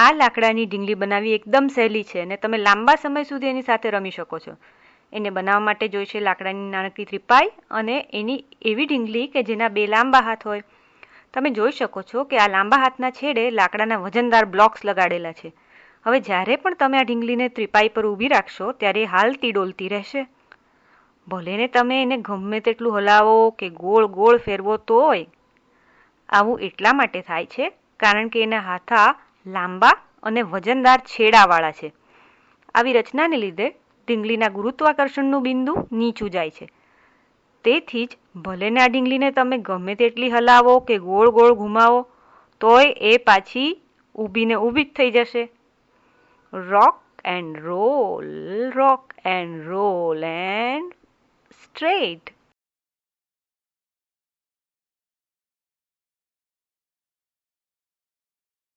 આ લાકડાની ઢીંગલી બનાવવી એકદમ સહેલી છે અને તમે લાંબા સમય સુધી એની સાથે રમી શકો છો. એને બનાવવા માટે જોઈશે લાકડાની નાનકડી ત્રિપાઈ અને એની એવી ઢીંગલી કે જેના બે લાંબા હાથ હોય. તમે જોઈ શકો છો કે આ લાંબા હાથના છેડે લાકડાના વજનદાર બ્લોક્સ લગાડેલા છે. હવે જ્યારે પણ તમે આ ઢીંગલીને ત્રિપાઈ પર ઊભી રાખશો ત્યારે હાલતી ડોલતી રહેશે. ભલે ને તમે એને ગમે તેટલું હલાવો કે ગોળ ગોળ ફેરવો તોય. આવું એટલા માટે થાય છે કારણ કે એના હાથા લાંબા અને વજનદાર છેડાવાળા છે. આવી રચનાને લીધે ઢીંગલીના ગુરુત્વાકર્ષણનું બિંદુ નીચું જાય છે. તેથી જ ભલે ને આ ઢીંગલીને તમે ગમે તેટલી હલાવો કે ગોળ ગોળ ઘુમાવો તોય એ પાછી ઊભીને ઊભી જ થઈ જશે. Rock and role and straight.